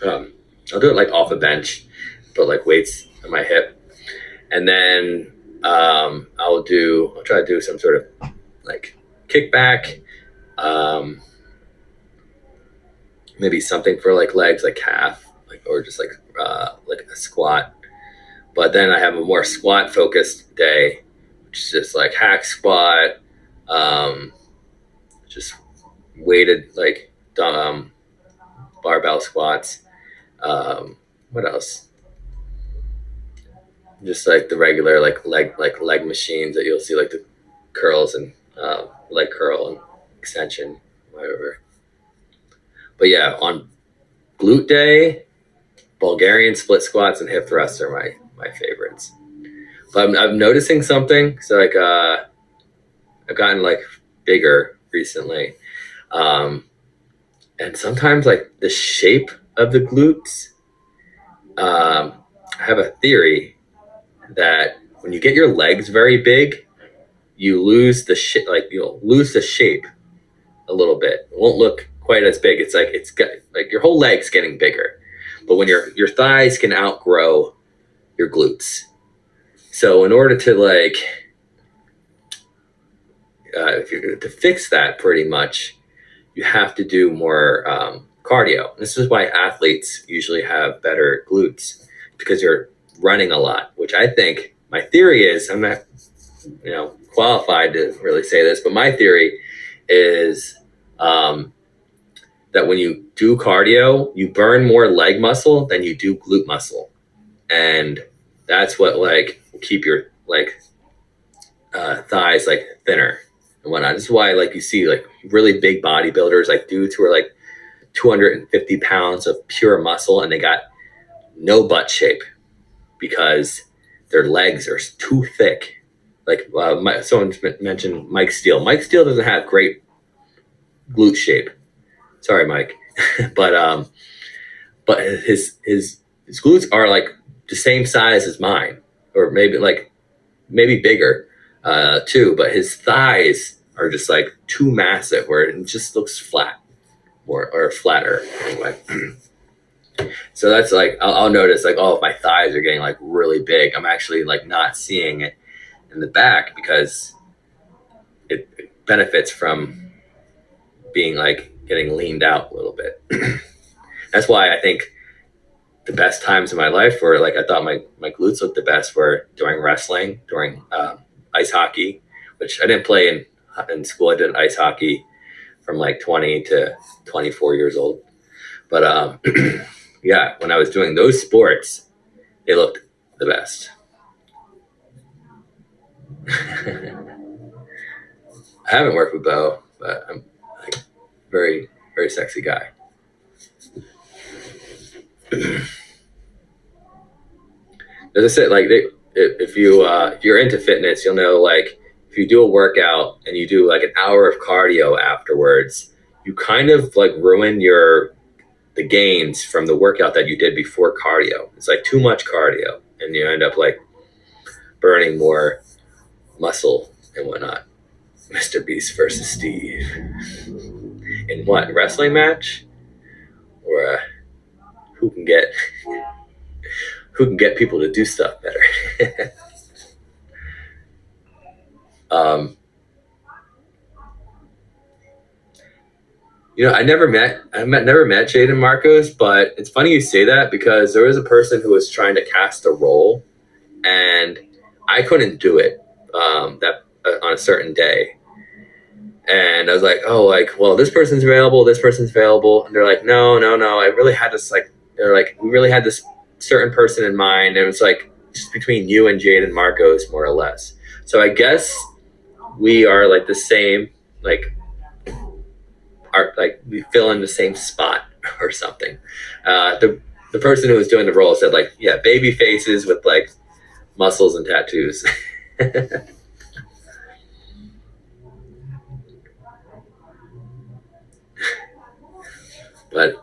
I'll do it like off a bench, put like weights on my hip, and then I'll try to do some sort of like kickback, maybe something for like legs, like calf, like, or just like a squat. But then I have a more squat focused day, which is just like hack squat, um, just weighted like barbell squats. What else? Just like the regular leg machines that you'll see, like the curls and leg curl and extension, whatever. But yeah, on glute day, Bulgarian split squats and hip thrusts are my favorites. But I'm noticing something. So like I've gotten like bigger recently, and sometimes like the shape of the glutes. I have a theory that when you get your legs very big, you lose the you'll lose the shape a little bit. It won't look quite as big. It's like it's got like your whole leg's getting bigger, but when your thighs can outgrow your glutes. So in order to like to fix that, pretty much, you have to do more cardio. This is why athletes usually have better glutes, because you're running a lot. Which I think, my theory is, I'm not qualified to really say this, but my theory is that when you do cardio, you burn more leg muscle than you do glute muscle, and that's what like will keep your like thighs like thinner and whatnot. This is why like you see like really big bodybuilders, like dudes who are like 250 pounds of pure muscle and they got no butt shape because their legs are too thick. Like someone mentioned Mike Steele. Mike Steele doesn't have great glute shape. Sorry, Mike, but his glutes are like the same size as mine, or maybe bigger too. But his thighs are just like too massive, where it just looks flat, or flatter anyway. So that's like I'll notice like, oh, if my thighs are getting like really big, I'm actually like not seeing it in the back because it benefits from being like getting leaned out a little bit. That's why I think the best times in my life were like, I thought my glutes looked the best were during wrestling, during ice hockey, which I didn't play in school. I did ice hockey from like 20 to 24 years old. But yeah, when I was doing those sports, they looked the best. I haven't worked with Bo, but I'm like very, very sexy guy. As I said, like if you're into fitness, you'll know like if you do a workout and you do like an hour of cardio afterwards, you kind of like ruin the gains from the workout that you did before cardio. It's like too much cardio, and you end up like burning more muscle and whatnot. Mr. Beast versus Steve in what, wrestling match, or who can get people to do stuff better? I never met Jaden Marcos, but it's funny you say that because there was a person who was trying to cast a role, and I couldn't do it on a certain day. And I was like, oh, like, well, this person's available, and they're like, no, I really had this we really had this certain person in mind, and it was like just between you and Jaden Marcos, more or less. So I guess we are like the same, like we fill in the same spot or something. The person who was doing the role said like, yeah, baby faces with like muscles and tattoos. But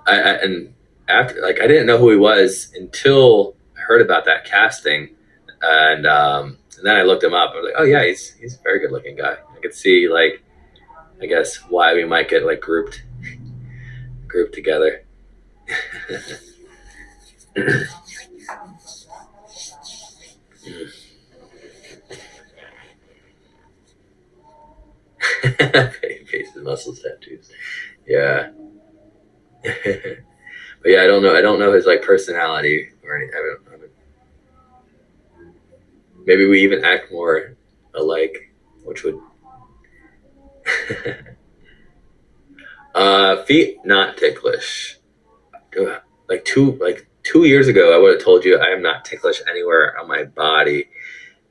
after, like, I didn't know who he was until I heard about that casting, and then I looked him up. I was like, oh yeah, he's a very good looking guy. I could see like, I guess why we might get like grouped together. Faces, muscles, tattoos. Yeah. But yeah, I don't know. I don't know his like personality or anything. I haven't. Maybe we even act more alike, which would. Feet not ticklish. Like 2 years ago, I would have told you I am not ticklish anywhere on my body,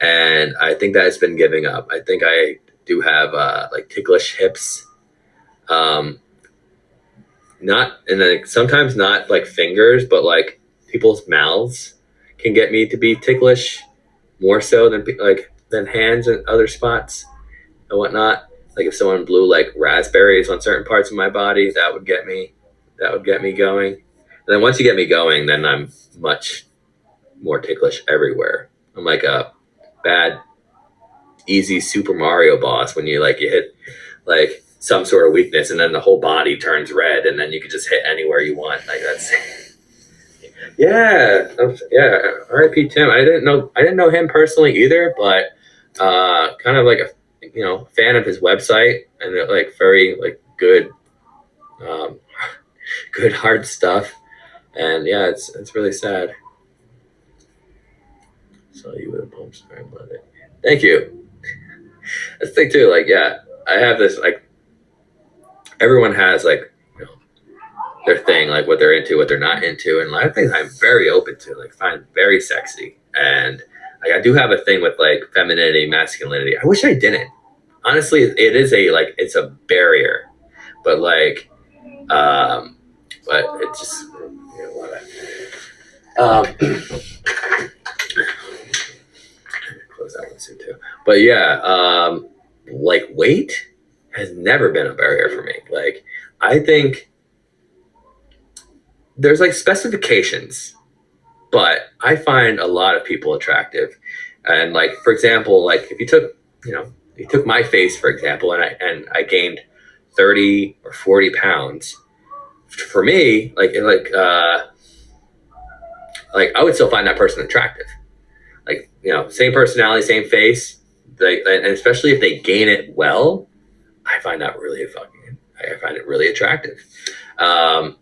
and I think that has been giving up. I think I do have like ticklish hips. Not and then sometimes not like fingers, but like people's mouths can get me to be ticklish more so than hands and other spots and whatnot. Like if someone blew like raspberries on certain parts of my body, that would get me going. And then once you get me going, then I'm much more ticklish everywhere. I'm like a bad, easy Super Mario boss when you hit like some sort of weakness and then the whole body turns red and then you can just hit anywhere you want. Like that's yeah. R.I.P. Tim. I didn't know him personally either, but kind of like a fan of his website and like very like good good hard stuff. And yeah, it's really sad. So you would have pumped very blood. Thank you. That's the thing too. Like, yeah, I have this like everyone has like their thing, like what they're into, what they're not into, and a lot of things I'm very open to, like find very sexy. And like I do have a thing with like femininity, masculinity. I wish I didn't. Honestly, it is it's a barrier, but like, but it just close that one soon too. But yeah, like weight has never been a barrier for me. Like I think there's like specifications, but I find a lot of people attractive. And like for example, like if you took my face for example, and I gained 30 or 40 pounds, for me, like I would still find that person attractive. Like, same personality, same face, and especially if they gain it well, I find that I find it really attractive. And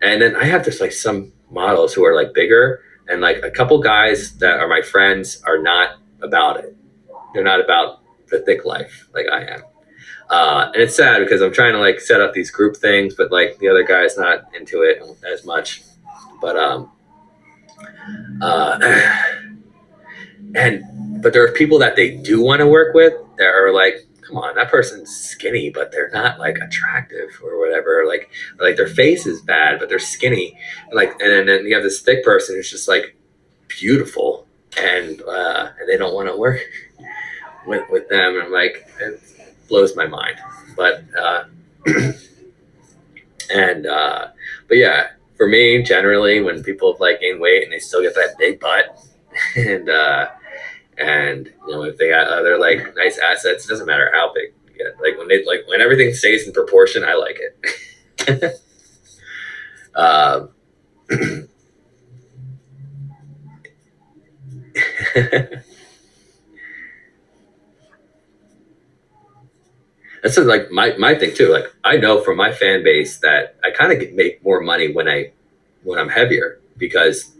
then I have just like some models who are like bigger, and like a couple guys that are my friends are not about it. They're not about the thick life like I am. And it's sad because I'm trying to like set up these group things, but like the other guy's not into it as much. But but there are people that they do want to work with that are like, come on, that person's skinny, but they're not like attractive or whatever. Like their face is bad, but they're skinny. And then you have this thick person who's just like beautiful, and they don't want to work with them. And like, it blows my mind. But but yeah, for me, generally, when people have like gained weight and they still get that big butt, and if they got other like nice assets, it doesn't matter how big you get. Like when everything stays in proportion, I like it. That's like my thing too. Like I know from my fan base that I kind of make more money when I'm heavier, because